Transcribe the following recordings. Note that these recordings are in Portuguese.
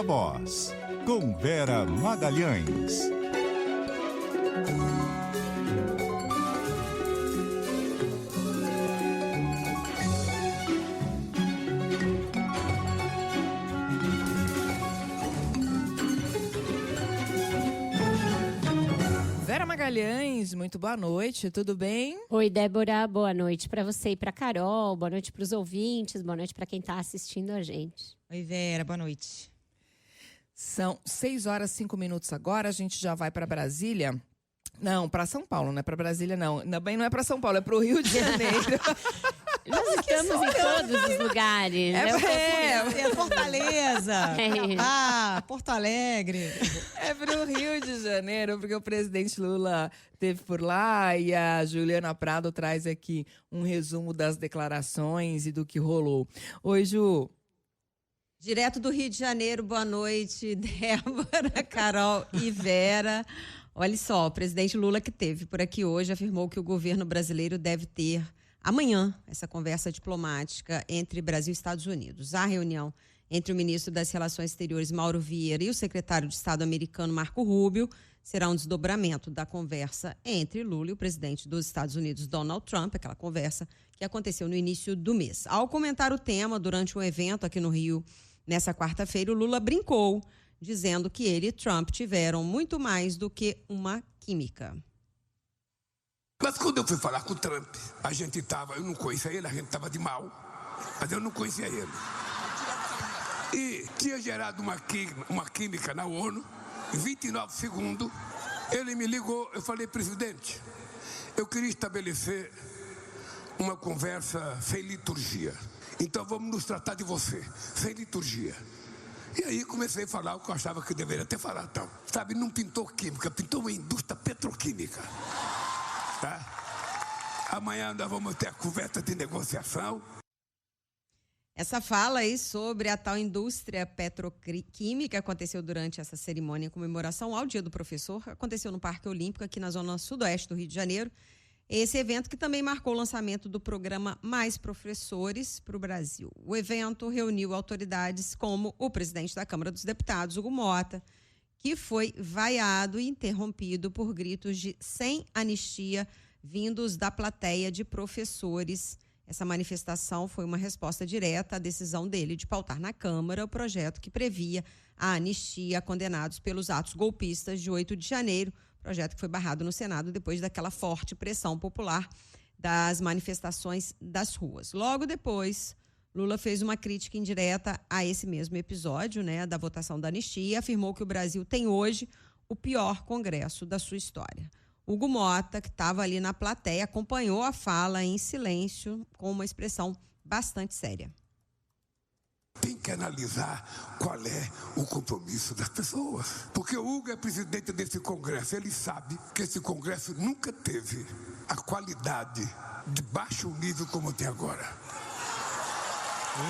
Viva Voz, com Vera Magalhães. Vera Magalhães, muito boa noite, tudo bem? Oi, Débora, boa noite para você e para Carol, boa noite para os ouvintes, boa noite para quem está assistindo a gente. Oi, Vera, boa noite. São 6h05 agora, a gente já vai para Brasília. Não, para São Paulo, não é para Brasília, não. Também não é para São Paulo, é para o Rio de Janeiro. Nós estamos em todos os lugares. Fortaleza, Porto Alegre. É para o Rio de Janeiro, porque o presidente Lula esteve por lá e a Juliana Prado traz aqui um resumo das declarações e do que rolou. Oi, Ju. Direto do Rio de Janeiro, boa noite, Débora, Carol e Vera. Olha só, o presidente Lula, que esteve por aqui hoje, afirmou que o governo brasileiro deve ter amanhã essa conversa diplomática entre Brasil e Estados Unidos. A reunião entre o ministro das Relações Exteriores, Mauro Vieira, e o secretário de Estado americano, Marco Rubio, será um desdobramento da conversa entre Lula e o presidente dos Estados Unidos, Donald Trump, aquela conversa que aconteceu no início do mês. Ao comentar o tema durante um evento aqui no Rio, nessa quarta-feira, o Lula brincou, dizendo que ele e Trump tiveram muito mais do que uma química. Mas quando eu fui falar com o Trump, eu não conhecia ele, a gente estava de mal, mas eu não conhecia ele. E tinha gerado uma química na ONU, em 29 segundos, ele me ligou, eu falei, presidente, eu queria estabelecer uma conversa sem liturgia. Então vamos nos tratar de você, sem liturgia. E aí comecei a falar o que eu achava que eu deveria ter falado. Então, sabe, não pintou química, pintou uma indústria petroquímica. Tá? Amanhã nós vamos ter a conversa de negociação. Essa fala aí sobre a tal indústria petroquímica aconteceu durante essa cerimônia em comemoração ao Dia do Professor. Aconteceu no Parque Olímpico, aqui na zona sudoeste do Rio de Janeiro. Esse evento que também marcou o lançamento do programa Mais Professores para o Brasil. O evento reuniu autoridades como o presidente da Câmara dos Deputados, Hugo Motta, que foi vaiado e interrompido por gritos de sem anistia vindos da plateia de professores. Essa manifestação foi uma resposta direta à decisão dele de pautar na Câmara o projeto que previa a anistia a condenados pelos atos golpistas de 8 de janeiro, projeto que foi barrado no Senado depois daquela forte pressão popular das manifestações das ruas. Logo depois, Lula fez uma crítica indireta a esse mesmo episódio, da votação da anistia, e afirmou que o Brasil tem hoje o pior Congresso da sua história. Hugo Motta, que estava ali na plateia, acompanhou a fala em silêncio, com uma expressão bastante séria. Tem que analisar qual é o compromisso das pessoas. Porque o Hugo é presidente desse Congresso. Ele sabe que esse Congresso nunca teve a qualidade de baixo nível como tem agora.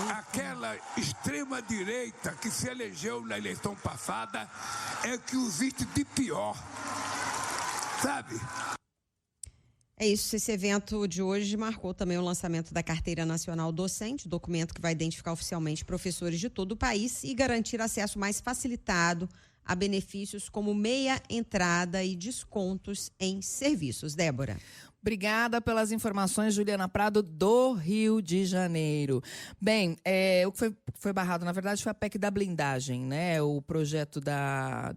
Aquela extrema-direita que se elegeu na eleição passada é que existe de pior. Sabe? É isso, esse evento de hoje marcou também o lançamento da Carteira Nacional Docente, documento que vai identificar oficialmente professores de todo o país e garantir acesso mais facilitado a benefícios como meia entrada e descontos em serviços. Débora. Obrigada pelas informações, Juliana Prado, do Rio de Janeiro. Bem, o que foi barrado, na verdade, foi a PEC da blindagem, né? O projeto da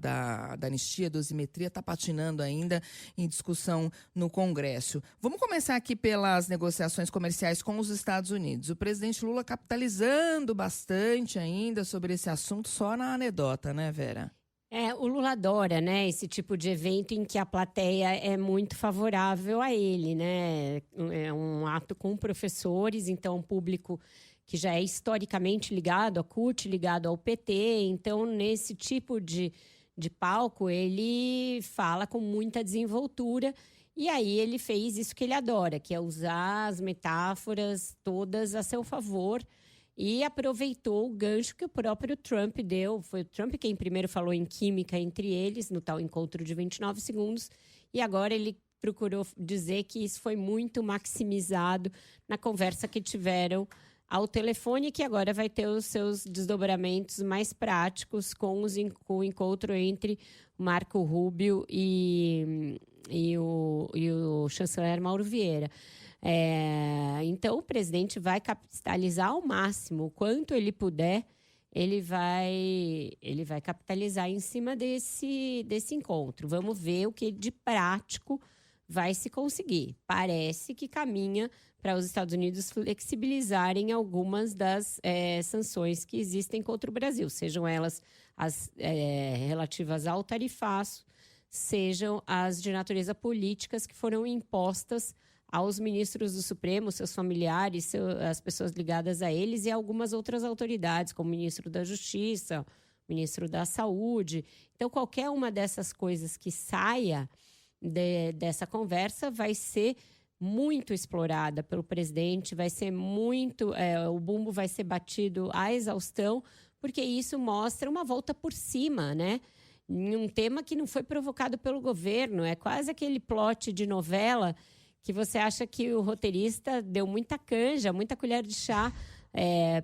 anistia, dosimetria, está patinando ainda em discussão no Congresso. Vamos começar aqui pelas negociações comerciais com os Estados Unidos. O presidente Lula capitalizando bastante ainda sobre esse assunto, só na anedota, né, Vera? O Lula adora, esse tipo de evento em que a plateia é muito favorável a ele, É um ato com professores, então um público que já é historicamente ligado à CUT, ligado ao PT. Então, nesse tipo de palco, ele fala com muita desenvoltura. E aí ele fez isso que ele adora, que é usar as metáforas todas a seu favor. E aproveitou o gancho que o próprio Trump deu. Foi o Trump quem primeiro falou em química entre eles, no tal encontro de 29 segundos. E agora ele procurou dizer que isso foi muito maximizado na conversa que tiveram ao telefone, que agora vai ter os seus desdobramentos mais práticos com o encontro entre Marco Rubio e o chanceler Mauro Vieira. Então, o presidente vai capitalizar ao máximo, o quanto ele puder, ele vai capitalizar em cima desse encontro. Vamos ver o que de prático vai se conseguir. Parece que caminha para os Estados Unidos flexibilizarem algumas das sanções que existem contra o Brasil, sejam elas as relativas ao tarifaço, sejam as de natureza políticas que foram impostas aos ministros do Supremo, seus familiares, as pessoas ligadas a eles e algumas outras autoridades, como o ministro da Justiça, o ministro da Saúde. Então, qualquer uma dessas coisas que saia dessa conversa vai ser muito explorada pelo presidente, vai ser o bumbo vai ser batido à exaustão, porque isso mostra uma volta por cima, né? Em um tema que não foi provocado pelo governo, é quase aquele plot de novela que você acha que o roteirista deu muita canja, muita colher de chá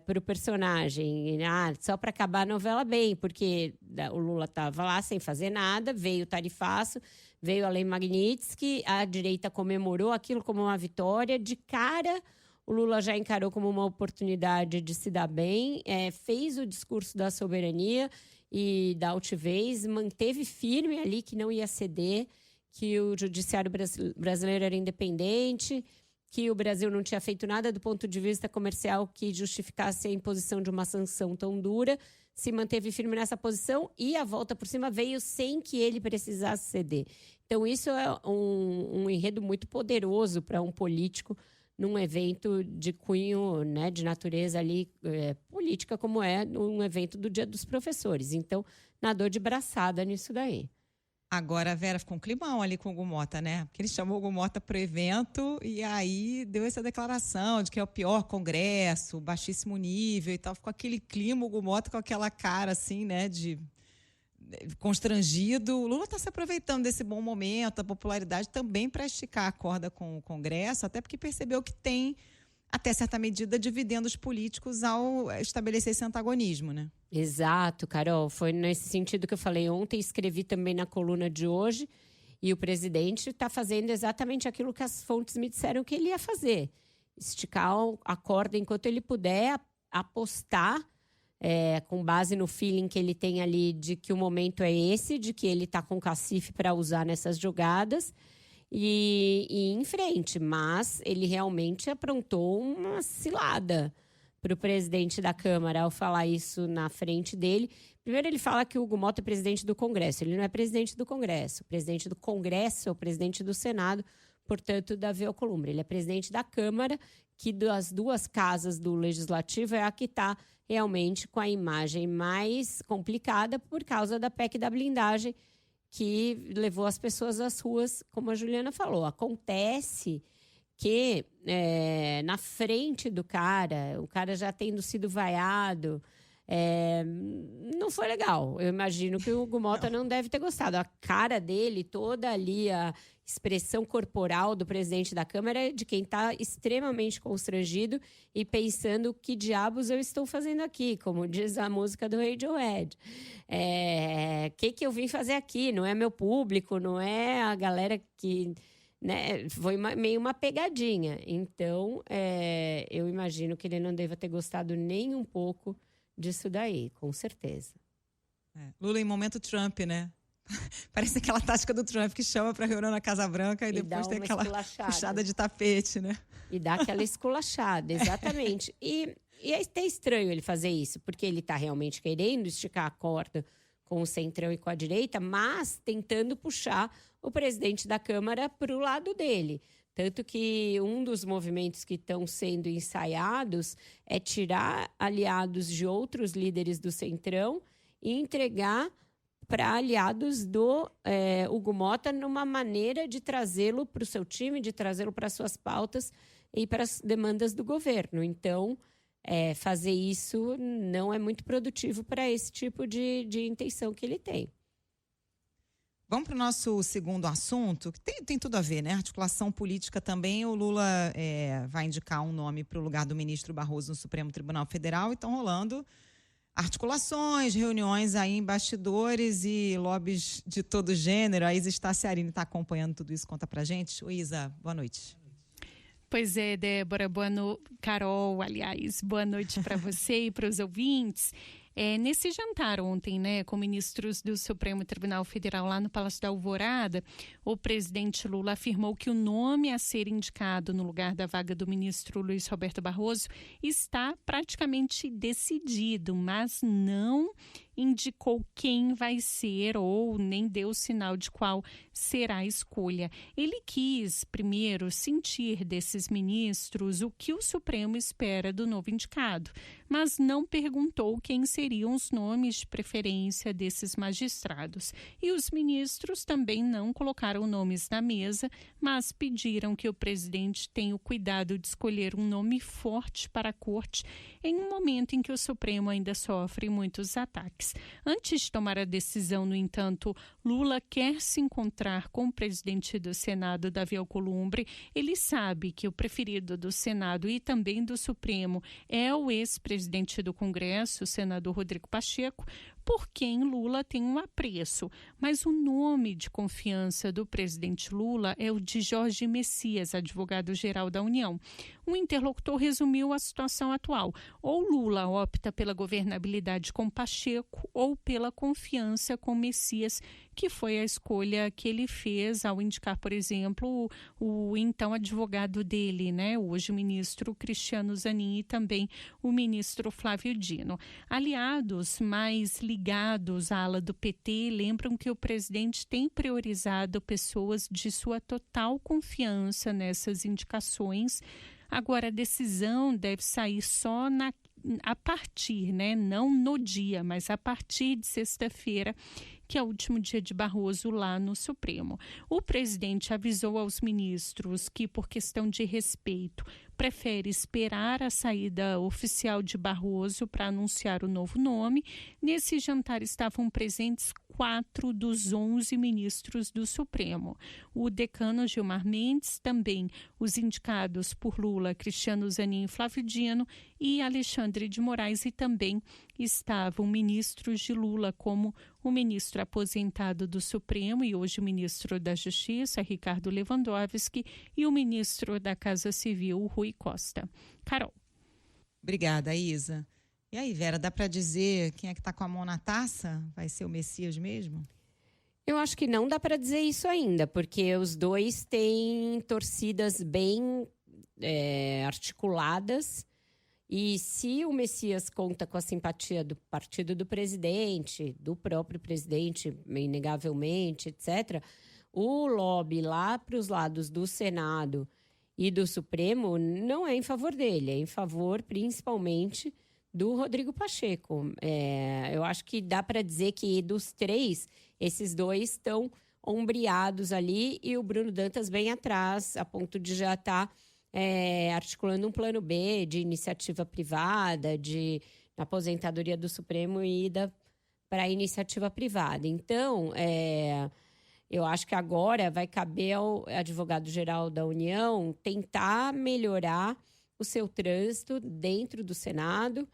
para o personagem, só para acabar a novela bem, porque o Lula estava lá sem fazer nada, veio o tarifaço, veio a Lei Magnitsky, a direita comemorou aquilo como uma vitória. De cara, o Lula já encarou como uma oportunidade de se dar bem, fez o discurso da soberania e da altivez, manteve firme ali que não ia ceder, que o judiciário brasileiro era independente, que o Brasil não tinha feito nada do ponto de vista comercial que justificasse a imposição de uma sanção tão dura, se manteve firme nessa posição e a volta por cima veio sem que ele precisasse ceder. Então, isso é um enredo muito poderoso para um político num evento de cunho, né, de natureza ali, política, como é um evento do Dia dos Professores. Então, nadou de braçada nisso daí. Agora, a Vera, ficou um climão ali com o Hugo Motta, né? Porque ele chamou o Hugo Motta para o evento e aí deu essa declaração de que é o pior congresso, baixíssimo nível e tal. Ficou aquele clima, o Hugo Motta com aquela cara assim, né, de constrangido. O Lula está se aproveitando desse bom momento, da popularidade, também para esticar a corda com o Congresso, até porque percebeu que tem, até certa medida, dividendos políticos ao estabelecer esse antagonismo, né? Exato, Carol. Foi nesse sentido que eu falei ontem, escrevi também na coluna de hoje, e o presidente está fazendo exatamente aquilo que as fontes me disseram que ele ia fazer. Esticar a corda enquanto ele puder, apostar, com base no feeling que ele tem ali de que o momento é esse, de que ele está com cacife para usar nessas jogadas, e ir em frente. Mas ele realmente aprontou uma cilada para o presidente da Câmara ao falar isso na frente dele. Primeiro, ele fala que o Hugo Motta é presidente do Congresso. Ele não é presidente do Congresso. O presidente do Congresso é o presidente do Senado, portanto, Davi Alcolumbre. Ele é presidente da Câmara, que das duas casas do Legislativo é a que está realmente com a imagem mais complicada por causa da PEC da blindagem, que levou as pessoas às ruas, como a Juliana falou. Acontece que na frente do cara, o cara já tendo sido vaiado, não foi legal. Eu imagino que o Hugo Motta não deve ter gostado. A cara dele, toda ali, a expressão corporal do presidente da Câmara é de quem está extremamente constrangido e pensando que diabos eu estou fazendo aqui, como diz a música do Radiohead. Que eu vim fazer aqui? Não é meu público, não é a galera que... Né? Foi meio uma pegadinha. Então, eu imagino que ele não deva ter gostado nem um pouco disso daí, com certeza. Lula em momento Trump, né? Parece aquela tática do Trump que chama para reunião na Casa Branca e depois tem aquela puxada de tapete, né? E dá aquela esculachada, exatamente. E é até estranho ele fazer isso, porque ele está realmente querendo esticar a corda com o centrão e com a direita, mas tentando puxar o presidente da Câmara para o lado dele. Tanto que um dos movimentos que estão sendo ensaiados é tirar aliados de outros líderes do centrão e entregar para aliados do Hugo Motta numa maneira de trazê-lo para o seu time, de trazê-lo para suas pautas e para as demandas do governo. Então, fazer isso não é muito produtivo para esse tipo de intenção que ele tem. Vamos para o nosso segundo assunto, que tem tudo a ver, né? Articulação política também. O Lula vai indicar um nome para o lugar do ministro Barroso no Supremo Tribunal Federal. E estão rolando articulações, reuniões aí em bastidores e lobbies de todo gênero. A Isa Staciarini está acompanhando tudo isso. Conta pra gente. Ô, Isa, boa noite. Pois é, Débora, Carol, aliás, boa noite para você e para os ouvintes. Nesse jantar ontem, né, com ministros do Supremo Tribunal Federal lá no Palácio da Alvorada, o presidente Lula afirmou que o nome a ser indicado no lugar da vaga do ministro Luiz Roberto Barroso está praticamente decidido, mas não indicou quem vai ser ou nem deu sinal de qual será a escolha. Ele quis, primeiro, sentir desses ministros o que o Supremo espera do novo indicado, mas não perguntou quem seriam os nomes de preferência desses magistrados. E os ministros também não colocaram nomes na mesa, mas pediram que o presidente tenha o cuidado de escolher um nome forte para a corte em um momento em que o Supremo ainda sofre muitos ataques. Antes de tomar a decisão, no entanto, Lula quer se encontrar com o presidente do Senado, Davi Alcolumbre. Ele sabe que o preferido do Senado e também do Supremo é o ex-presidente do Congresso, o senador Rodrigo Pacheco, por quem Lula tem um apreço. Mas o nome de confiança do presidente Lula é o de Jorge Messias, advogado-geral da União. O interlocutor resumiu a situação atual. Ou Lula opta pela governabilidade com Pacheco ou pela confiança com Messias, que foi a escolha que ele fez ao indicar, por exemplo, o então advogado dele, né, hoje o ministro Cristiano Zanin e também o ministro Flávio Dino. Aliados mais ligados à ala do PT lembram que o presidente tem priorizado pessoas de sua total confiança nessas indicações. Agora, a decisão deve sair só a partir, né, não no dia, mas a partir de sexta-feira, que é o último dia de Barroso lá no Supremo. O presidente avisou aos ministros que, por questão de respeito, prefere esperar a saída oficial de Barroso para anunciar o novo nome. Nesse jantar estavam presentes 4 dos 11 ministros do Supremo. O decano Gilmar Mendes, também os indicados por Lula, Cristiano Zanin e Flávio Dino, e Alexandre de Moraes, e também estavam ministros de Lula, como o ministro aposentado do Supremo e hoje o ministro da Justiça, Ricardo Lewandowski, e o ministro da Casa Civil, Rui Costa. Carol. Obrigada, Isa. E aí, Vera, dá para dizer quem é que está com a mão na taça? Vai ser o Messias mesmo? Eu acho que não dá para dizer isso ainda, porque os dois têm torcidas bem articuladas. E se o Messias conta com a simpatia do partido do presidente, do próprio presidente, inegavelmente, etc., o lobby lá para os lados do Senado e do Supremo não é em favor dele, é em favor principalmente do Rodrigo Pacheco. Eu acho que dá para dizer que dos 3, esses 2 estão ombreados ali e o Bruno Dantas bem atrás, a ponto de já estar articulando um plano B de iniciativa privada, de aposentadoria do Supremo e ida para a iniciativa privada. Então, eu acho que agora vai caber ao advogado-geral da União tentar melhorar o seu trânsito dentro do Senado,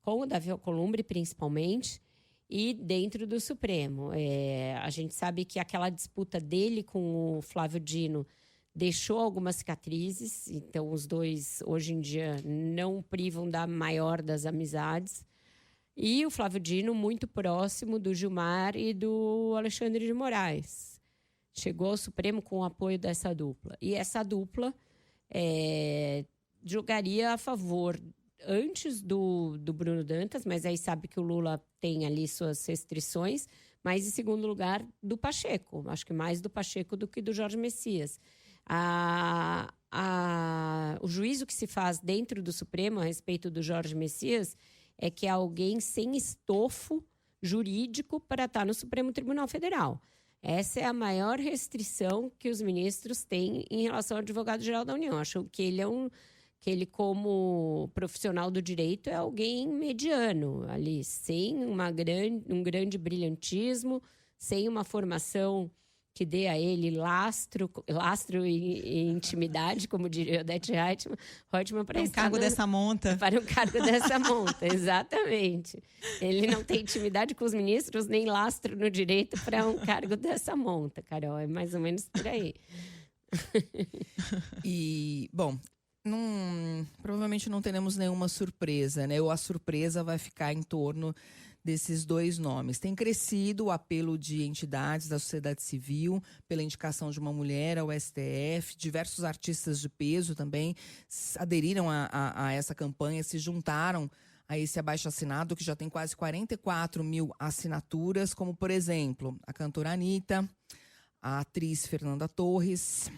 com o Davi Alcolumbre principalmente, e dentro do Supremo. A gente sabe que aquela disputa dele com o Flávio Dino deixou algumas cicatrizes, então os dois hoje em dia não privam da maior das amizades. E o Flávio Dino muito próximo do Gilmar e do Alexandre de Moraes. Chegou ao Supremo com o apoio dessa dupla. E essa dupla jogaria a favor antes do Bruno Dantas, mas aí sabe que o Lula tem ali suas restrições, mas em segundo lugar do Pacheco. Acho que mais do Pacheco do que do Jorge Messias. O juízo que se faz dentro do Supremo a respeito do Jorge Messias é que é alguém sem estofo jurídico para estar no Supremo Tribunal Federal. Essa é a maior restrição que os ministros têm em relação ao advogado-geral da União. Acham que ele, como profissional do direito, é alguém mediano ali, sem um grande brilhantismo, sem uma formação que dê a ele lastro e intimidade, como diria Odete Roitman, para um cargo dessa monta. Para um cargo dessa monta, exatamente. Ele não tem intimidade com os ministros, nem lastro no direito para um cargo dessa monta, Carol. É mais ou menos por aí. E, bom, provavelmente não teremos nenhuma surpresa, né? Ou a surpresa vai ficar em torno desses dois nomes. Tem crescido o apelo de entidades da sociedade civil pela indicação de uma mulher ao STF. Diversos artistas de peso também aderiram a essa campanha, se juntaram a esse abaixo-assinado, que já tem quase 44 mil assinaturas, como, por exemplo, a cantora Anitta, a atriz Fernanda Torres.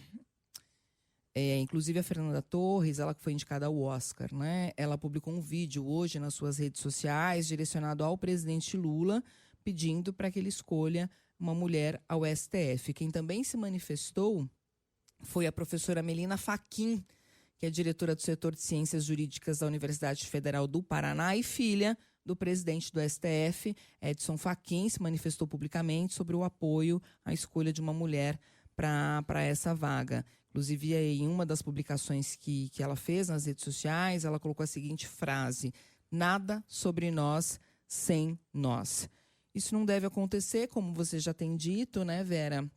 Inclusive a Fernanda Torres, ela que foi indicada ao Oscar, né? Ela publicou um vídeo hoje nas suas redes sociais direcionado ao presidente Lula, pedindo para que ele escolha uma mulher ao STF. Quem também se manifestou foi a professora Melina Fachin, que é diretora do setor de Ciências Jurídicas da Universidade Federal do Paraná e filha do presidente do STF, Edson Fachin, se manifestou publicamente sobre o apoio à escolha de uma mulher para essa vaga. Inclusive, em uma das publicações que ela fez nas redes sociais, ela colocou a seguinte frase: nada sobre nós sem nós. Isso não deve acontecer, como você já tem dito, né, Vera,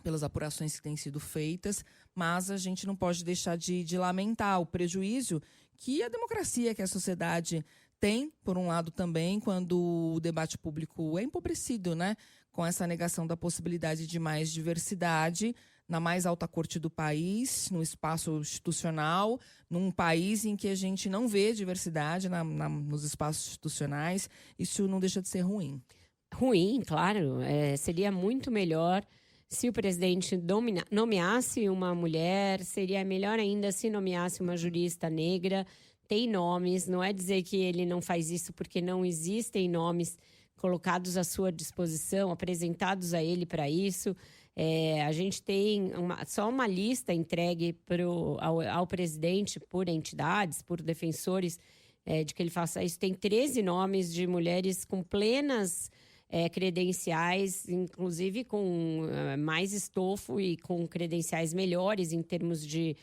pelas apurações que têm sido feitas, mas a gente não pode deixar de lamentar o prejuízo que a democracia, que a sociedade tem, por um lado também, quando o debate público é empobrecido, né, com essa negação da possibilidade de mais diversidade na mais alta corte do país, no espaço institucional, num país em que a gente não vê diversidade nos espaços institucionais. Isso não deixa de ser ruim. Ruim, claro. Seria muito melhor se o presidente nomeasse uma mulher, seria melhor ainda se nomeasse uma jurista negra. Tem nomes, não é dizer que ele não faz isso porque não existem nomes colocados à sua disposição, apresentados a ele para isso. A gente tem só uma lista entregue ao presidente por entidades, por defensores de que ele faça isso. Tem 13 nomes de mulheres com plenas credenciais, inclusive com mais estofo e com credenciais melhores em termos de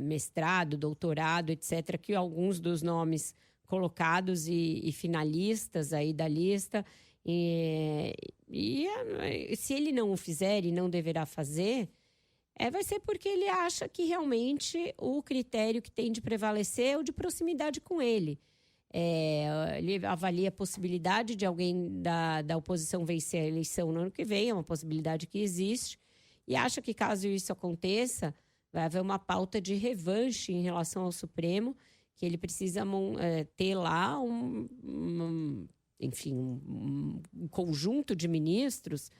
mestrado, doutorado, etc., que alguns dos nomes colocados e finalistas aí da lista. Se ele não o fizer e não deverá fazer, vai ser porque ele acha que realmente o critério que tem de prevalecer é o de proximidade com ele. Ele avalia a possibilidade de alguém da oposição vencer a eleição no ano que vem, é uma possibilidade que existe, e acha que caso isso aconteça, vai haver uma pauta de revanche em relação ao Supremo, que ele precisa ter lá um conjunto de ministros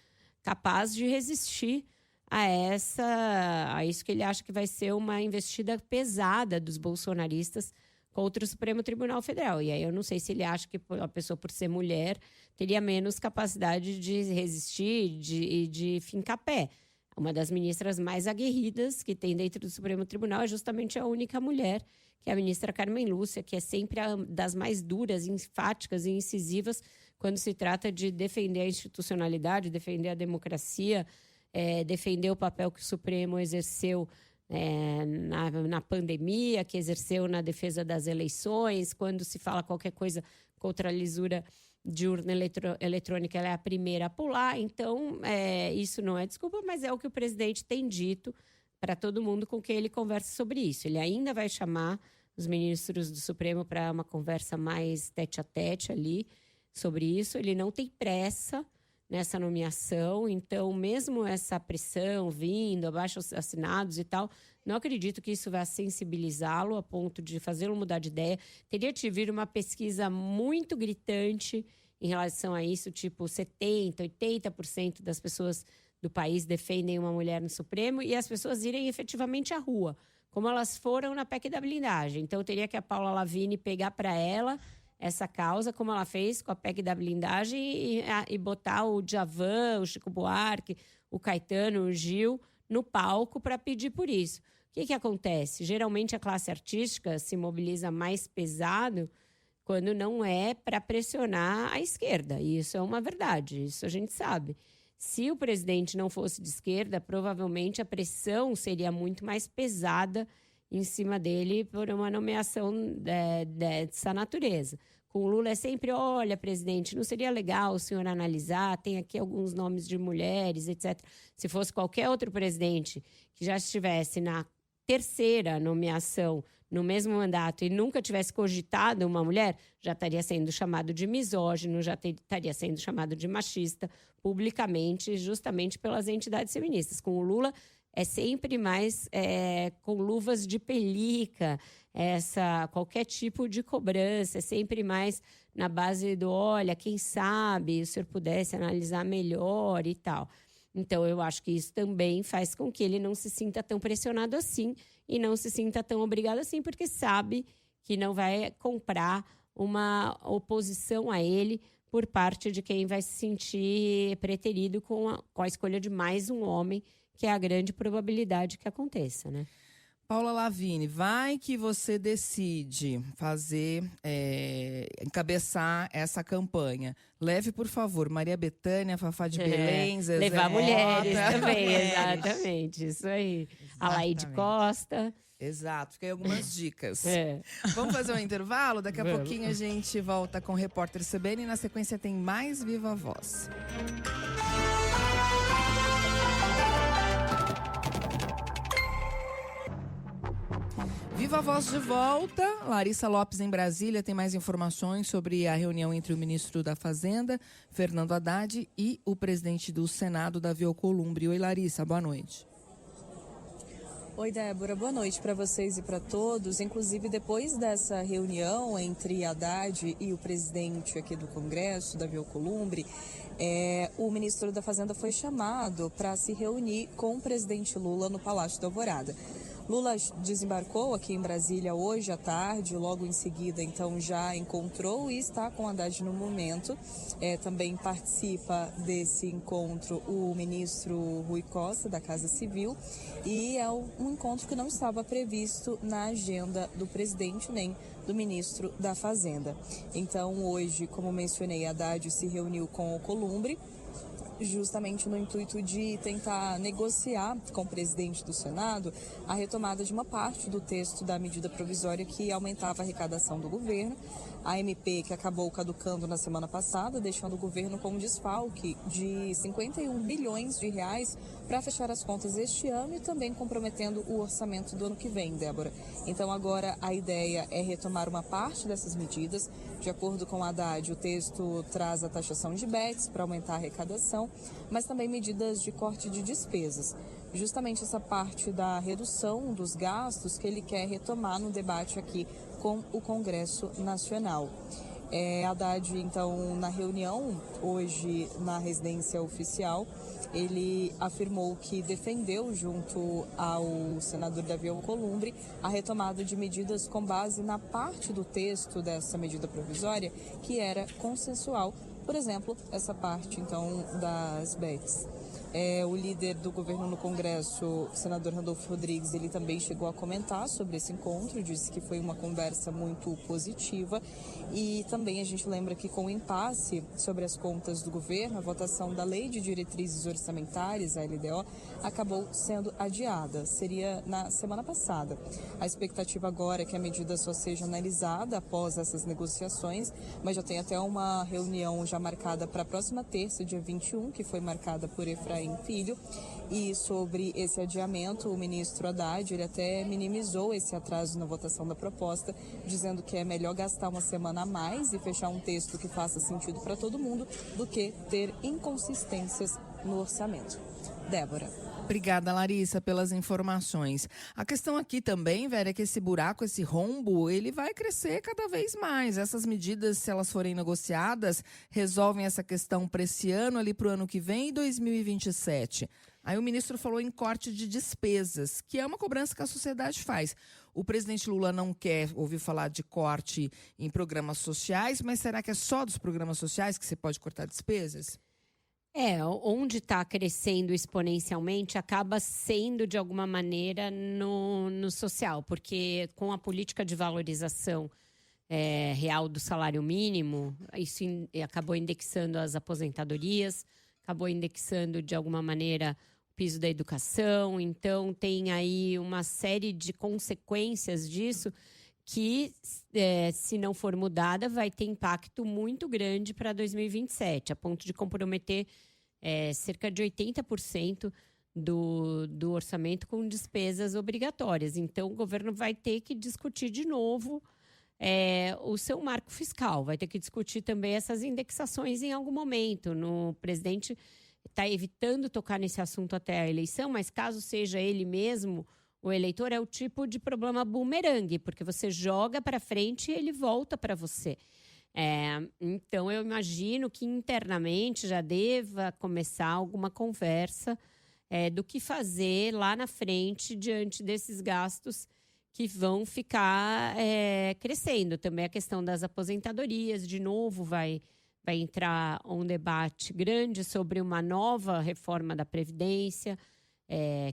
capaz de resistir a isso que ele acha que vai ser uma investida pesada dos bolsonaristas contra o Supremo Tribunal Federal. E aí eu não sei se ele acha que a pessoa, por ser mulher, teria menos capacidade de resistir e de fincar pé. Uma das ministras mais aguerridas que tem dentro do Supremo Tribunal é justamente a única mulher, que é a ministra Carmen Lúcia, que é sempre a das mais duras, enfáticas e incisivas quando se trata de defender a institucionalidade, defender a democracia, defender o papel que o Supremo exerceu na pandemia, que exerceu na defesa das eleições. Quando se fala qualquer coisa contra a lisura de urna eletrônica, ela é a primeira a pular. Então, isso não é desculpa, mas é o que o presidente tem dito para todo mundo com quem ele conversa sobre isso. Ele ainda vai chamar os ministros do Supremo para uma conversa mais tete-a-tete ali sobre isso. Ele não tem pressa nessa nomeação, então, mesmo essa pressão vindo, abaixo-assinados e tal, não acredito que isso vá sensibilizá-lo a ponto de fazê-lo mudar de ideia. Teria que vir uma pesquisa muito gritante em relação a isso, tipo 70%, 80% das pessoas do país defendem uma mulher no Supremo e as pessoas irem efetivamente à rua, como elas foram na PEC da blindagem. Então, teria que a Paula Lavigne pegar para ela essa causa, como ela fez com a PEC da blindagem, e botar o Djavan, o Chico Buarque, o Caetano, o Gil, no palco para pedir por isso. O que acontece? Geralmente, a classe artística se mobiliza mais pesado quando não é para pressionar a esquerda. E isso é uma verdade, isso a gente sabe. Se o presidente não fosse de esquerda, provavelmente a pressão seria muito mais pesada em cima dele por uma nomeação dessa natureza. Com o Lula é sempre, olha, presidente, não seria legal o senhor analisar, tem aqui alguns nomes de mulheres, etc. Se fosse qualquer outro presidente que já estivesse na terceira nomeação no mesmo mandato e nunca tivesse cogitado uma mulher, já estaria sendo chamado de misógino, já estaria sendo chamado de machista publicamente, justamente pelas entidades feministas. Com o Lula é sempre mais com luvas de pelica, qualquer tipo de cobrança, é sempre mais na base do, olha, quem sabe o senhor pudesse analisar melhor e tal. Então, eu acho que isso também faz com que ele não se sinta tão pressionado assim e não se sinta tão obrigado assim, porque sabe que não vai comprar uma oposição a ele por parte de quem vai se sentir preterido com a escolha de mais um homem, que é a grande probabilidade que aconteça, né? Paula Lavigne, vai que você decide encabeçar essa campanha. Leve, por favor, Maria Bethânia, Fafá de Belém, Zezé levar Mota. mulheres também, exatamente, isso aí. A Laide Costa. Exato, fiquei algumas dicas. É. Vamos fazer um intervalo? Daqui a pouquinho a gente volta com o Repórter CBN e na sequência tem mais Viva Voz. Viva a Voz de volta. Larissa Lopes em Brasília tem mais informações sobre a reunião entre o ministro da Fazenda, Fernando Haddad, e o presidente do Senado, Davi Alcolumbre. Oi, Larissa, boa noite. Oi, Débora, boa noite para vocês e para todos. Inclusive, depois dessa reunião entre Haddad e o presidente aqui do Congresso, Davi Alcolumbre, o ministro da Fazenda foi chamado para se reunir com o presidente Lula no Palácio da Alvorada. Lula desembarcou aqui em Brasília hoje à tarde, logo em seguida, então, já encontrou e está com Haddad no momento. Também participa desse encontro o ministro Rui Costa, da Casa Civil, e é um encontro que não estava previsto na agenda do presidente nem do ministro da Fazenda. Então, hoje, como mencionei, Haddad se reuniu com Alcolumbre, justamente no intuito de tentar negociar com o presidente do Senado a retomada de uma parte do texto da medida provisória que aumentava a arrecadação do governo. A MP que acabou caducando na semana passada, deixando o governo com um desfalque de 51 bilhões de reais para fechar as contas este ano e também comprometendo o orçamento do ano que vem, Débora. Então agora a ideia é retomar uma parte dessas medidas. De acordo com a Haddad, o texto traz a taxação de bets para aumentar a arrecadação, mas também medidas de corte de despesas. Justamente essa parte da redução dos gastos que ele quer retomar no debate aqui com o Congresso Nacional. Haddad, então, na reunião hoje na residência oficial, ele afirmou que defendeu, junto ao senador Davi Alcolumbre, a retomada de medidas com base na parte do texto dessa medida provisória que era consensual. Por exemplo, essa parte, então, das bets. O líder do governo no Congresso, o senador Randolfo Rodrigues, ele também chegou a comentar sobre esse encontro, disse que foi uma conversa muito positiva e também a gente lembra que com o impasse sobre as contas do governo, a votação da Lei de Diretrizes Orçamentárias, a LDO, acabou sendo adiada, seria na semana passada. A expectativa agora é que a medida só seja analisada após essas negociações, mas já tem até uma reunião já marcada para a próxima terça, dia 21, que foi marcada por Efraim Filho, e sobre esse adiamento, o ministro Haddad, ele até minimizou esse atraso na votação da proposta, dizendo que é melhor gastar uma semana a mais e fechar um texto que faça sentido para todo mundo do que ter inconsistências no orçamento. Débora. Obrigada, Larissa, pelas informações. A questão aqui também, Vera, é que esse buraco, esse rombo, ele vai crescer cada vez mais. Essas medidas, se elas forem negociadas, resolvem essa questão para esse ano, ali para o ano que vem e 2027. Aí o ministro falou em corte de despesas, que é uma cobrança que a sociedade faz. O presidente Lula não quer ouvir falar de corte em programas sociais, mas será que é só dos programas sociais que você pode cortar despesas? Onde está crescendo exponencialmente acaba sendo, de alguma maneira, no social, porque com a política de valorização real do salário mínimo. Isso acabou indexando as aposentadorias, acabou indexando, de alguma maneira, o piso da educação. Então, tem aí uma série de consequências disso que, se não for mudada, vai ter impacto muito grande para 2027, a ponto de comprometer cerca de 80% do orçamento com despesas obrigatórias. Então, o governo vai ter que discutir de novo o seu marco fiscal, vai ter que discutir também essas indexações em algum momento. O presidente está evitando tocar nesse assunto até a eleição, mas caso seja ele mesmo o eleitor, é o tipo de problema bumerangue, porque você joga para frente e ele volta para você. Então, eu imagino que internamente já deva começar alguma conversa do que fazer lá na frente diante desses gastos que vão ficar crescendo. Também a questão das aposentadorias, de novo, vai entrar um debate grande sobre uma nova reforma da Previdência,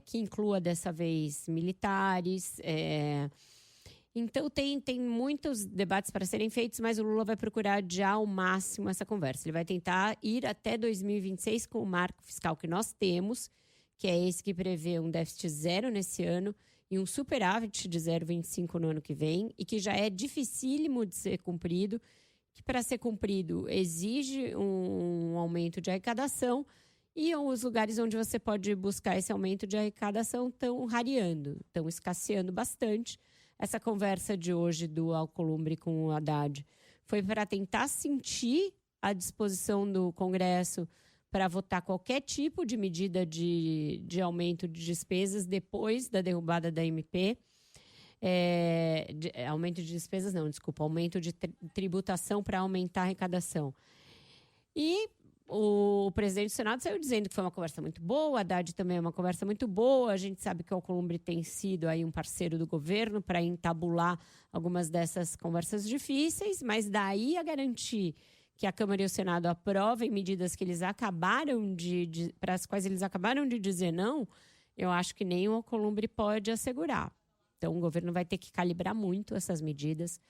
que inclua dessa vez militares. Então, tem muitos debates para serem feitos, mas o Lula vai procurar adiar ao máximo essa conversa. Ele vai tentar ir até 2026 com o marco fiscal que nós temos, que é esse que prevê um déficit zero nesse ano e um superávit de 0,25 no ano que vem, e que já é dificílimo de ser cumprido, que para ser cumprido exige um aumento de arrecadação, e os lugares onde você pode buscar esse aumento de arrecadação estão rareando, estão escasseando bastante. Essa conversa de hoje do Alcolumbre com o Haddad foi para tentar sentir a disposição do Congresso para votar qualquer tipo de medida de aumento de despesas depois da derrubada da MP. Aumento de despesas não, desculpa, aumento de tributação para aumentar a arrecadação. E o presidente do Senado saiu dizendo que foi uma conversa muito boa, a Haddad também é uma conversa muito boa. A gente sabe que o Alcolumbre tem sido aí um parceiro do governo para entabular algumas dessas conversas difíceis, mas daí a garantir que a Câmara e o Senado aprovem medidas que eles acabaram para as quais eles acabaram de dizer não, eu acho que nem o Alcolumbre pode assegurar. Então, o governo vai ter que calibrar muito essas medidas,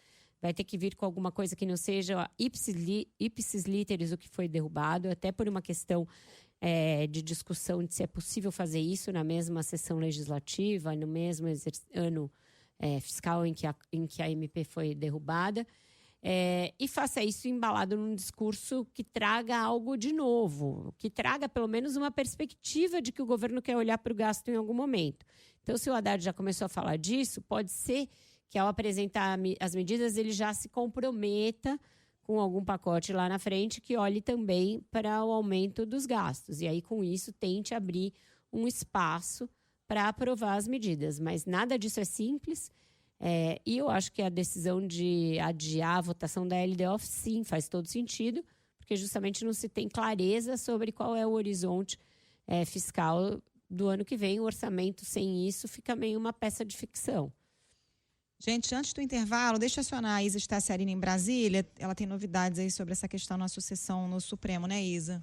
vai ter que vir com alguma coisa que não seja ipsis literis o que foi derrubado, até por uma questão de discussão de se é possível fazer isso na mesma sessão legislativa, no mesmo ano fiscal em que a MP foi derrubada. E faça isso embalado num discurso que traga algo de novo, que traga pelo menos uma perspectiva de que o governo quer olhar para o gasto em algum momento. Então, se o Haddad já começou a falar disso, pode ser que ao apresentar as medidas ele já se comprometa com algum pacote lá na frente que olhe também para o aumento dos gastos. E aí, com isso, tente abrir um espaço para aprovar as medidas. Mas nada disso é simples. E eu acho que a decisão de adiar a votação da LDO, sim, faz todo sentido, porque justamente não se tem clareza sobre qual é o horizonte fiscal do ano que vem. O orçamento sem isso fica meio uma peça de ficção. Gente, antes do intervalo, deixa eu acionar a Isa Staciarina em Brasília. Ela tem novidades aí sobre essa questão na sucessão no Supremo, né, Isa?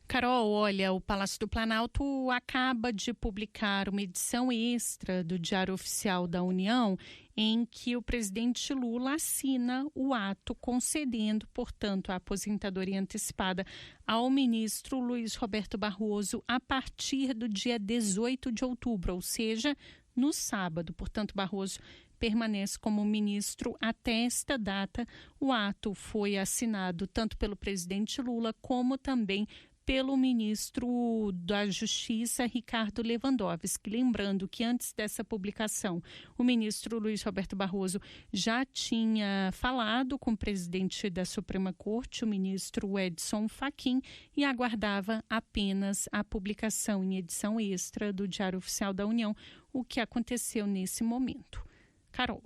Carol, olha, o Palácio do Planalto acaba de publicar uma edição extra do Diário Oficial da União, em que o presidente Lula assina o ato concedendo, portanto, a aposentadoria antecipada ao ministro Luiz Roberto Barroso a partir do dia 18 de outubro, ou seja, no sábado. Portanto, Barroso permanece como ministro até esta data. O ato foi assinado tanto pelo presidente Lula como também pelo ministro da Justiça, Ricardo Lewandowski. Lembrando que antes dessa publicação, o ministro Luiz Roberto Barroso já tinha falado com o presidente da Suprema Corte, o ministro Edson Fachin, e aguardava apenas a publicação em edição extra do Diário Oficial da União, o que aconteceu nesse momento. Carol.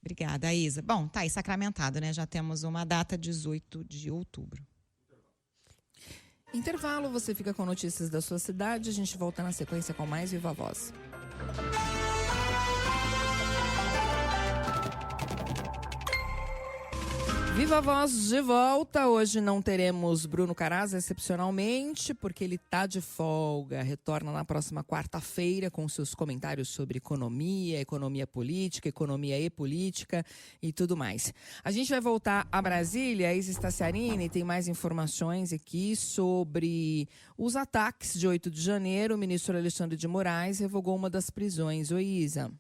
Obrigada, Isa. Bom, tá aí sacramentado, né? Já temos uma data, 18 de outubro. Intervalo, você fica com notícias da sua cidade. A gente volta na sequência com mais Viva Voz. Viva Voz de volta. Hoje não teremos Bruno Caraz, excepcionalmente, porque ele está de folga. Retorna na próxima quarta-feira com seus comentários sobre economia política, economia e política e tudo mais. A gente vai voltar a Brasília. A Isa Staciarini tem mais informações aqui sobre os ataques de 8 de janeiro. O ministro Alexandre de Moraes revogou uma das prisões. Oi, Isa.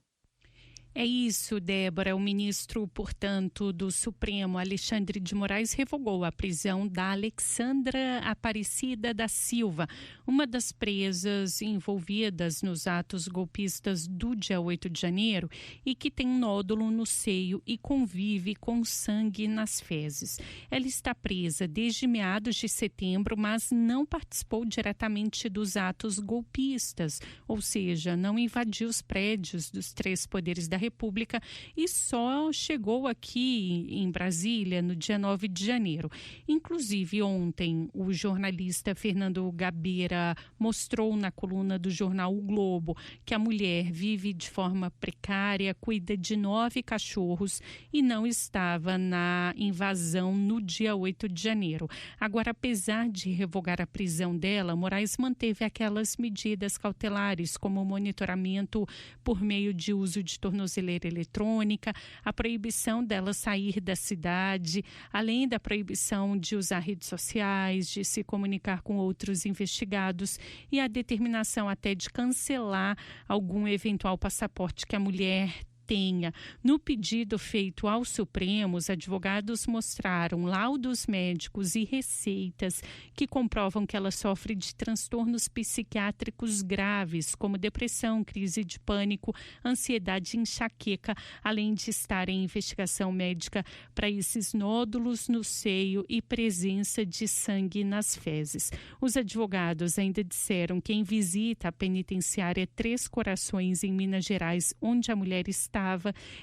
É isso, Débora. O ministro, portanto, do Supremo, Alexandre de Moraes, revogou a prisão da Alexandra Aparecida da Silva, uma das presas envolvidas nos atos golpistas do dia 8 de janeiro e que tem nódulo no seio e convive com sangue nas fezes. Ela está presa desde meados de setembro, mas não participou diretamente dos atos golpistas, ou seja, não invadiu os prédios dos 3 poderes da República e só chegou aqui em Brasília no dia 9 de janeiro. Inclusive, ontem, o jornalista Fernando Gabeira mostrou na coluna do jornal O Globo que a mulher vive de forma precária, cuida de 9 cachorros e não estava na invasão no dia 8 de janeiro. Agora, apesar de revogar a prisão dela, Moraes manteve aquelas medidas cautelares, como o monitoramento por meio de uso de tornozeleira eletrônica, a proibição dela sair da cidade, além da proibição de usar redes sociais, de se comunicar com outros investigados e a determinação até de cancelar algum eventual passaporte que a mulher tenha. No pedido feito ao Supremo, os advogados mostraram laudos médicos e receitas que comprovam que ela sofre de transtornos psiquiátricos graves, como depressão, crise de pânico, ansiedade e enxaqueca, além de estar em investigação médica para esses nódulos no seio e presença de sangue nas fezes. Os advogados ainda disseram que em visita à penitenciária 3 Corações, em Minas Gerais, onde a mulher estava,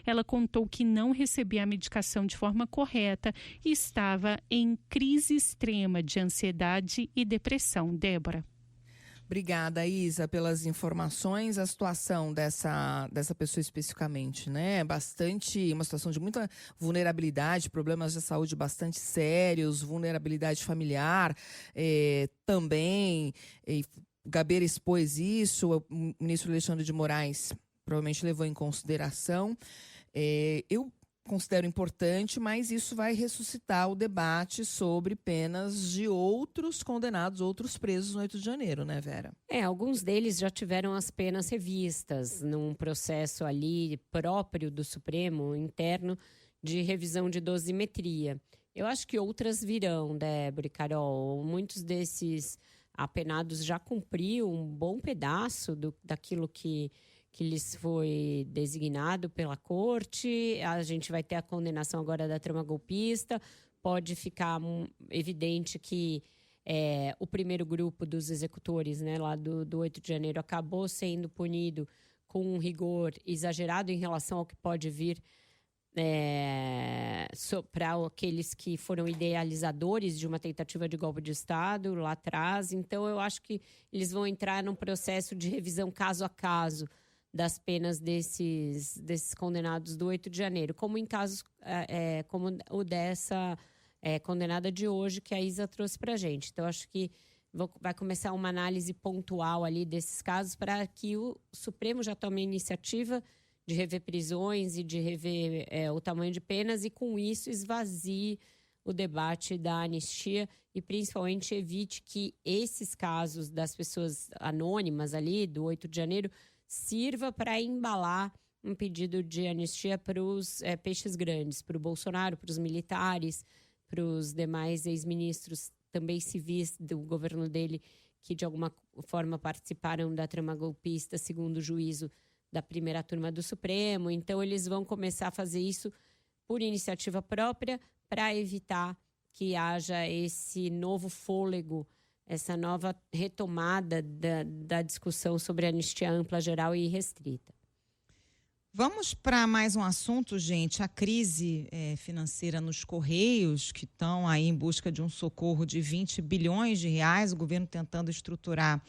ela contou que não recebia a medicação de forma correta e estava em crise extrema de ansiedade e depressão. Débora. Obrigada, Isa, pelas informações. A situação dessa pessoa especificamente, né? Uma situação de muita vulnerabilidade, problemas de saúde bastante sérios, vulnerabilidade familiar também. Gabeira expôs isso, o ministro Alexandre de Moraes provavelmente levou em consideração. Eu considero importante, mas isso vai ressuscitar o debate sobre penas de outros condenados, outros presos no 8 de janeiro, né, Vera? Alguns deles já tiveram as penas revistas num processo ali próprio do Supremo, interno, de revisão de dosimetria. Eu acho que outras virão, Débora e Carol. Muitos desses apenados já cumpriu um bom pedaço daquilo que lhes foi designado pela corte. A gente vai ter a condenação agora da trama golpista. Pode ficar evidente que o primeiro grupo dos executores, né, lá do 8 de janeiro acabou sendo punido com um rigor exagerado em relação ao que pode vir para aqueles que foram idealizadores de uma tentativa de golpe de Estado lá atrás. Então, eu acho que eles vão entrar num processo de revisão caso a caso das penas desses condenados do 8 de janeiro, como em casos como o dessa condenada de hoje, que a Isa trouxe para a gente. Então, acho que vai começar uma análise pontual ali desses casos para que o Supremo já tome a iniciativa de rever prisões e de rever o tamanho de penas e, com isso, esvazie o debate da anistia e, principalmente, evite que esses casos das pessoas anônimas ali, do 8 de janeiro, sirva para embalar um pedido de anistia para os peixes grandes, para o Bolsonaro, para os militares, para os demais ex-ministros também civis do governo dele, que de alguma forma participaram da trama golpista, segundo o juízo da primeira turma do Supremo. Então, eles vão começar a fazer isso por iniciativa própria para evitar que haja esse novo fôlego, essa nova retomada da discussão sobre anistia ampla, geral e restrita. Vamos para mais um assunto, gente. A crise financeira nos Correios, que estão aí em busca de um socorro de 20 bilhões de reais, o governo tentando estruturar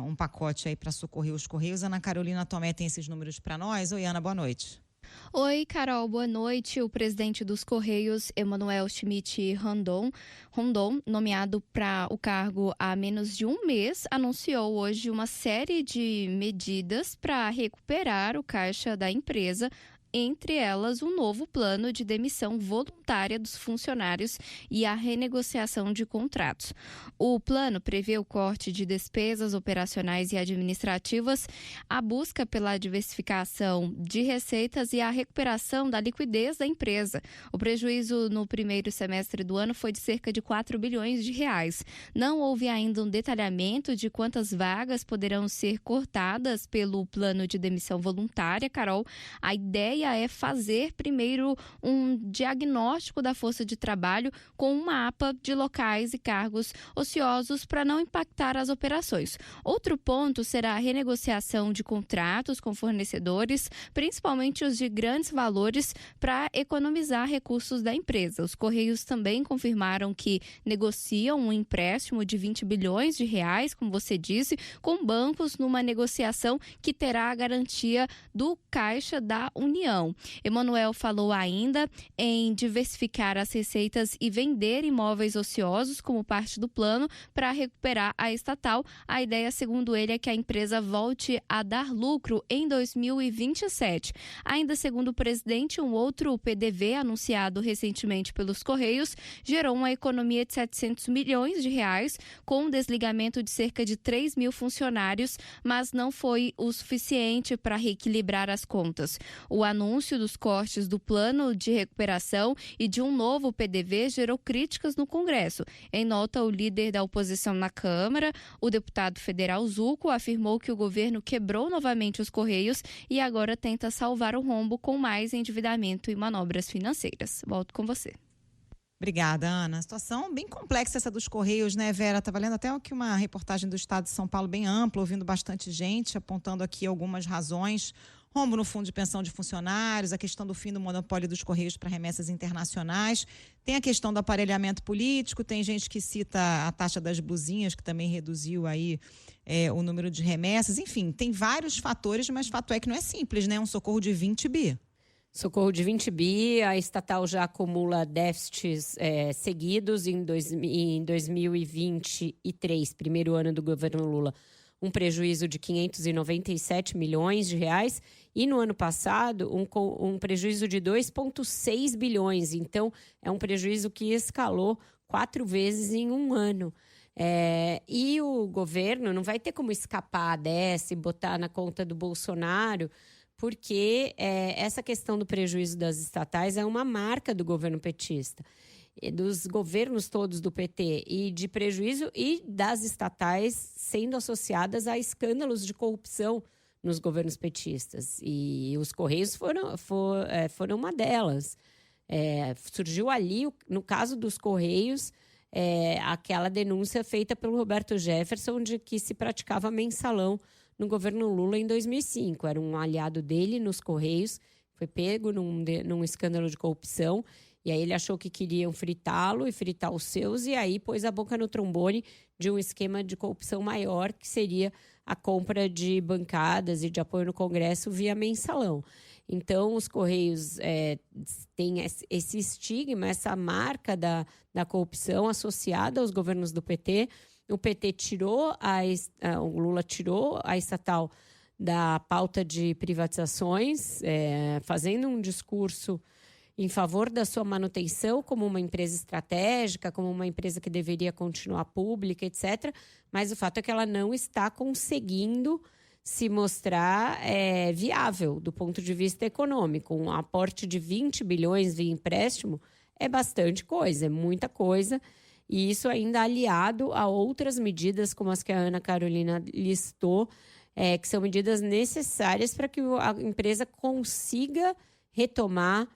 um pacote aí para socorrer os Correios. Ana Carolina Tomé tem esses números para nós. Oi, Ana, boa noite. Oi, Carol, boa noite. O presidente dos Correios, Emanuel Schmidt Rondon, nomeado para o cargo há menos de um mês, anunciou hoje uma série de medidas para recuperar o caixa da empresa, entre elas um novo plano de demissão voluntária dos funcionários e a renegociação de contratos. O plano prevê o corte de despesas operacionais e administrativas, a busca pela diversificação de receitas e a recuperação da liquidez da empresa. O prejuízo no primeiro semestre do ano foi de cerca de 4 bilhões de reais. Não houve ainda um detalhamento de quantas vagas poderão ser cortadas pelo plano de demissão voluntária, Carol. A ideia é fazer primeiro um diagnóstico da força de trabalho com um mapa de locais e cargos ociosos para não impactar as operações. Outro ponto será a renegociação de contratos com fornecedores, principalmente os de grandes valores, para economizar recursos da empresa. Os Correios também confirmaram que negociam um empréstimo de 20 bilhões de reais, como você disse, com bancos numa negociação que terá a garantia do Caixa da União. Emanuel falou ainda em diversificar as receitas e vender imóveis ociosos como parte do plano para recuperar a estatal. A ideia, segundo ele, é que a empresa volte a dar lucro em 2027. Ainda segundo o presidente, um outro PDV anunciado recentemente pelos Correios gerou uma economia de 700 milhões de reais com um desligamento de cerca de 3 mil funcionários, mas não foi o suficiente para reequilibrar as contas. O anúncio dos cortes do plano de recuperação e de um novo PDV gerou críticas no Congresso. Em nota, o líder da oposição na Câmara, o deputado federal Zucco, afirmou que o governo quebrou novamente os Correios e agora tenta salvar o rombo com mais endividamento e manobras financeiras. Volto com você. Obrigada, Ana. Situação bem complexa essa dos Correios, né, Vera? Estava lendo até aqui uma reportagem do Estado de São Paulo bem ampla, ouvindo bastante gente, apontando aqui algumas razões. Rombo no fundo de pensão de funcionários, a questão do fim do monopólio dos Correios para remessas internacionais, tem a questão do aparelhamento político, tem gente que cita a taxa das buzinhas, que também reduziu aí o número de remessas, enfim, tem vários fatores, mas fato é que não é simples, né? Um socorro de 20 bi. Socorro de 20 bi, a estatal já acumula déficits seguidos em 2023, primeiro ano do governo Lula, um prejuízo de 597 milhões de reais e no ano passado um prejuízo de 2,6 bilhões. Então, é um prejuízo que escalou 4 vezes em um ano. E o governo não vai ter como escapar dessa e botar na conta do Bolsonaro, porque essa questão do prejuízo das estatais é uma marca do governo petista, dos governos todos do PT, e de prejuízo e das estatais sendo associadas a escândalos de corrupção nos governos petistas. E os Correios foram uma delas. Surgiu ali, no caso dos Correios, aquela denúncia feita pelo Roberto Jefferson de que se praticava mensalão no governo Lula em 2005. Era um aliado dele nos Correios, foi pego num escândalo de corrupção. E aí ele achou que queriam fritá-lo e fritar os seus, e aí pôs a boca no trombone de um esquema de corrupção maior, que seria a compra de bancadas e de apoio no Congresso via mensalão. Então, os Correios têm esse estigma, essa marca da corrupção associada aos governos do PT. O PT o Lula tirou a estatal da pauta de privatizações, fazendo um discurso em favor da sua manutenção como uma empresa estratégica, como uma empresa que deveria continuar pública, etc. Mas o fato é que ela não está conseguindo se mostrar viável do ponto de vista econômico. Um aporte de 20 bilhões via empréstimo é bastante coisa, é muita coisa. E isso ainda aliado a outras medidas, como as que a Ana Carolina listou, que são medidas necessárias para que a empresa consiga retomar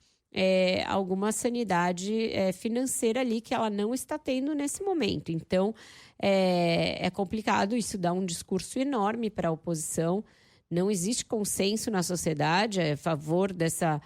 alguma sanidade financeira ali que ela não está tendo nesse momento. Então, é complicado, isso dá um discurso enorme para a oposição. Não existe consenso na sociedade a favor dessa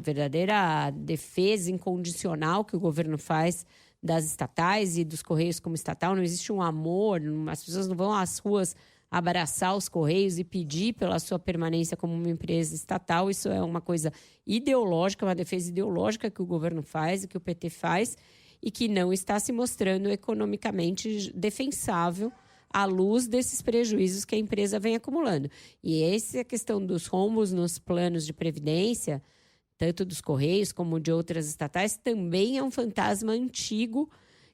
verdadeira defesa incondicional que o governo faz das estatais e dos Correios como estatal. Não existe um amor, as pessoas não vão às ruas abraçar os Correios e pedir pela sua permanência como uma empresa estatal. Isso é uma coisa ideológica, uma defesa ideológica que o governo faz e que o PT faz e que não está se mostrando economicamente defensável à luz desses prejuízos que a empresa vem acumulando. E essa questão dos rombos nos planos de previdência, tanto dos Correios como de outras estatais, também é um fantasma antigo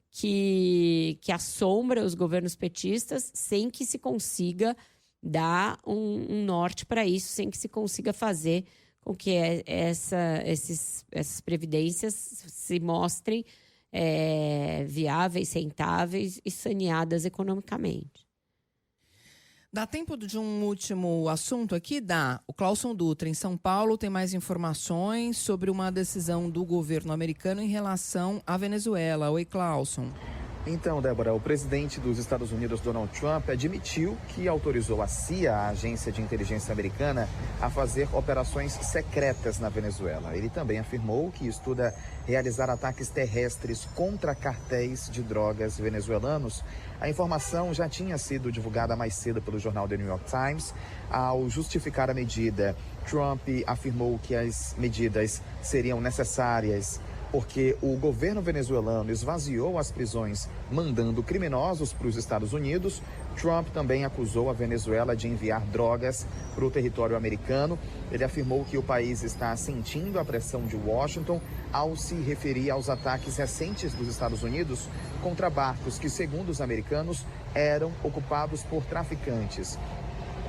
que assombra os governos petistas sem que se consiga dar um norte para isso, sem que se consiga fazer com que essas previdências se mostrem viáveis, rentáveis e saneadas economicamente. Dá tempo de um último assunto aqui? Dá. O Clauson Dutra, em São Paulo, tem mais informações sobre uma decisão do governo americano em relação à Venezuela. Oi, Clauson. Então, Débora, o presidente dos Estados Unidos, Donald Trump, admitiu que autorizou a CIA, a agência de inteligência americana, a fazer operações secretas na Venezuela. Ele também afirmou que estuda realizar ataques terrestres contra cartéis de drogas venezuelanos. A informação já tinha sido divulgada mais cedo pelo jornal The New York Times. Ao justificar a medida, Trump afirmou que as medidas seriam necessárias porque o governo venezuelano esvaziou as prisões, mandando criminosos para os Estados Unidos. Trump também acusou a Venezuela de enviar drogas para o território americano. Ele afirmou que o país está sentindo a pressão de Washington ao se referir aos ataques recentes dos Estados Unidos contra barcos que, segundo os americanos, eram ocupados por traficantes.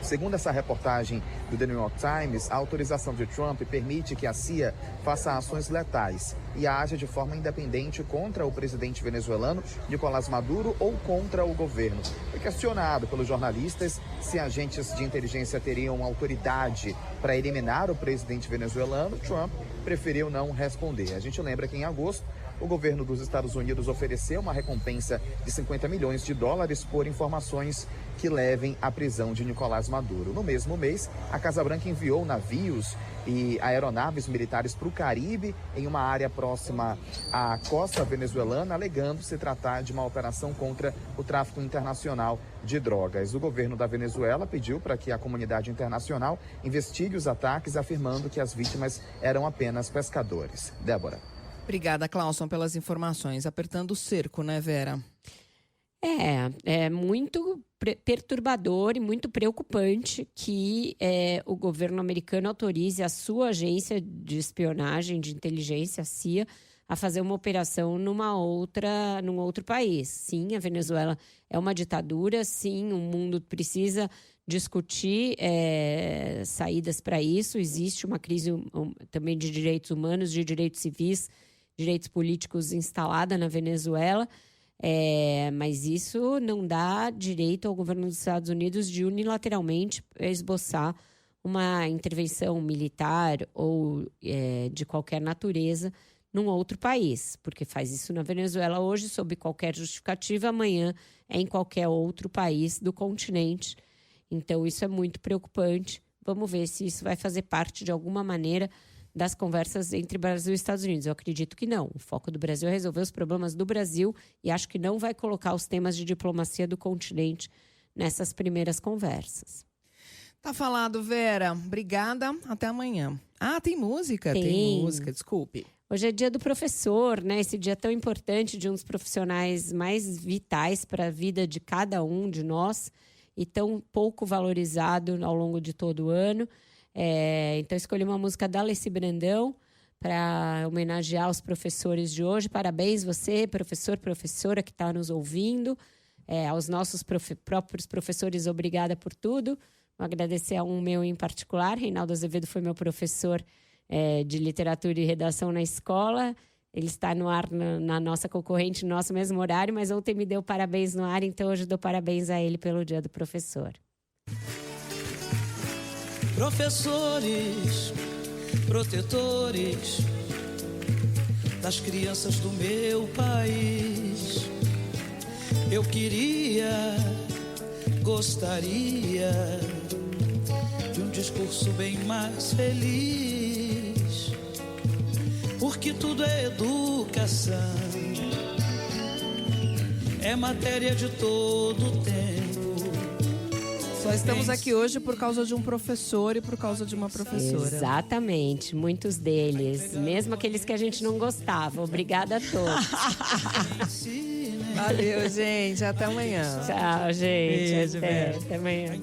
Segundo essa reportagem do The New York Times, a autorização de Trump permite que a CIA faça ações letais e haja de forma independente contra o presidente venezuelano Nicolás Maduro ou contra o governo. Foi questionado pelos jornalistas se agentes de inteligência teriam autoridade para eliminar o presidente venezuelano. Trump preferiu não responder. A gente lembra que em agosto o governo dos Estados Unidos ofereceu uma recompensa de $50 milhões por informações que levem à prisão de Nicolás Maduro. No mesmo mês, a Casa Branca enviou navios e aeronaves militares para o Caribe, em uma área próxima à costa venezuelana, alegando se tratar de uma operação contra o tráfico internacional de drogas. O governo da Venezuela pediu para que a comunidade internacional investigue os ataques, afirmando que as vítimas eram apenas pescadores. Débora. Obrigada, Clauson, pelas informações. Apertando o cerco, né, Vera? É muito perturbador e muito preocupante que o governo americano autorize a sua agência de espionagem, de inteligência, a CIA, a fazer uma operação num outro país. Sim, a Venezuela é uma ditadura, sim, o mundo precisa discutir saídas para isso. Existe uma crise também de direitos humanos, de direitos civis, direitos políticos instalada na Venezuela, mas isso não dá direito ao governo dos Estados Unidos de unilateralmente esboçar uma intervenção militar ou de qualquer natureza num outro país, porque faz isso na Venezuela hoje sob qualquer justificativa, amanhã é em qualquer outro país do continente. Então isso é muito preocupante. Vamos ver se isso vai fazer parte de alguma maneira das conversas entre Brasil e Estados Unidos. Eu acredito que não. O foco do Brasil é resolver os problemas do Brasil e acho que não vai colocar os temas de diplomacia do continente nessas primeiras conversas. Tá falado, Vera. Obrigada. Até amanhã. Ah, tem música? Tem música, desculpe. Hoje é dia do professor, né? Esse dia tão importante de um dos profissionais mais vitais para a vida de cada um de nós e tão pouco valorizado ao longo de todo o ano. Então, escolhi uma música da Alessi Brandão para homenagear os professores de hoje. Parabéns você, professor, professora que está nos ouvindo. Aos nossos próprios professores, obrigada por tudo. Vou agradecer a um meu em particular. Reinaldo Azevedo foi meu professor de literatura e redação na escola. Ele está no ar na nossa concorrente, no nosso mesmo horário, mas ontem me deu parabéns no ar, então hoje dou parabéns a ele pelo Dia do Professor. Professores, protetores das crianças do meu país, eu gostaria de um discurso bem mais feliz, porque tudo é educação, é matéria de todo tempo. Só estamos aqui hoje por causa de um professor e por causa de uma professora. Exatamente, muitos deles, mesmo aqueles que a gente não gostava. Obrigada a todos. Valeu, gente. Até amanhã. Tchau, gente. Beijo, até amanhã.